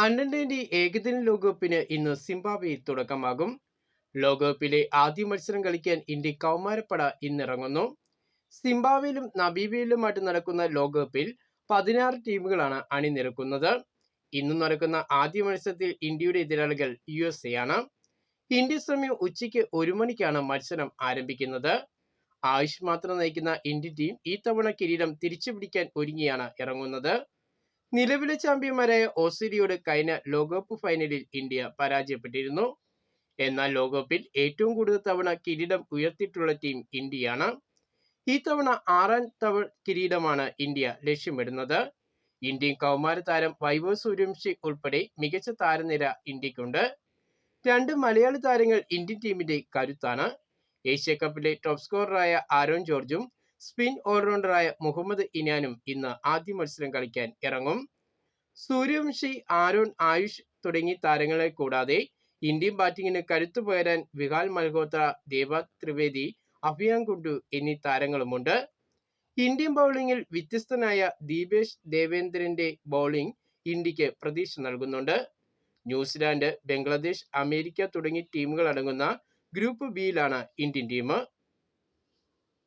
അണ്ടർ-20 ഏകദിന ലോകകപ്പിന് ഇന്ന് സിംബാബ്വേയിൽ തുടക്കമാകും. ലോകകപ്പിലെ ആദ്യ മത്സരം കളിക്കാൻ ഇന്ത്യ കൗമാരപ്പട ഇന്നിറങ്ങുന്നു. സിംബാബ്വേയിലും നമീബിയയിലുമായിട്ട് നടക്കുന്ന ലോകകപ്പിൽ 16 ടീമുകളാണ് അണിനിരക്കുന്നത്. ഇന്ന് നടക്കുന്ന ആദ്യ മത്സരത്തിൽ ഇന്ത്യയുടെ എതിരാളികൾ USA ആണ്. ഇന്ത്യ സമയം ഉച്ചയ്ക്ക് 1 മണിക്കാണ് മത്സരം ആരംഭിക്കുന്നത്. ആയുഷ് മാത്രം നയിക്കുന്ന ഇന്ത്യൻ ടീം ഈ തവണ കിരീടം തിരിച്ചുപിടിക്കാൻ ഒരുങ്ങിയാണ് ഇറങ്ങുന്നത്. നിലവിലെ ചാമ്പ്യന്മാരായ ഓസ്ട്രേലിയയോട് കഴിഞ്ഞ ലോകകപ്പ് ഫൈനലിൽ ഇന്ത്യ പരാജയപ്പെട്ടിരുന്നു. എന്നാൽ ലോകകപ്പിൽ ഏറ്റവും കൂടുതൽ തവണ കിരീടം ഉയർത്തിയിട്ടുള്ള ടീം ഇന്ത്യയാണ്. ഈ തവണ 6ാം കിരീടമാണ് ഇന്ത്യ ലക്ഷ്യമിടുന്നത്. ഇന്ത്യൻ കൗമാര താരം വൈഭവ് സൂര്യവംശി ഉൾപ്പെടെ മികച്ച താരനിര ഇന്ത്യക്കുണ്ട്. 2 മലയാളി താരങ്ങൾ ഇന്ത്യൻ ടീമിന്റെ കരുത്താണ്. ഏഷ്യാകപ്പിലെ ടോപ്പ് സ്കോററായ ആരോൺ ജോർജും സ്പിൻ ഓൾറൗണ്ടറായ മുഹമ്മദ് ഇനാനും ഇന്ന് ആദ്യ മത്സരം കളിക്കാൻ ഇറങ്ങും. സൂര്യവംശി, ആരോൺ, ആയുഷ് തുടങ്ങിയ താരങ്ങളെ കൂടാതെ ഇന്ത്യൻ ബാറ്റിംഗിന് കരുത്തു പകരാൻ വിഹാൽ മൽഹോത്ര, ദേവദത്ത് ത്രിവേദി, അഭിയാൻ കുണ്ടു എന്നീ താരങ്ങളുമുണ്ട്. ഇന്ത്യൻ ബൗളിംഗിൽ വ്യത്യസ്തനായ ദീപേഷ് ദേവേന്ദ്രന്റെ ബൗളിംഗ് ഇന്ത്യക്ക് പ്രതീക്ഷ നൽകുന്നുണ്ട്. ന്യൂസിലാൻഡ്, ബംഗ്ലാദേശ്, അമേരിക്ക തുടങ്ങിയ ടീമുകൾ അടങ്ങുന്ന ഗ്രൂപ്പ് ബിയിലാണ് ഇന്ത്യൻ ടീം.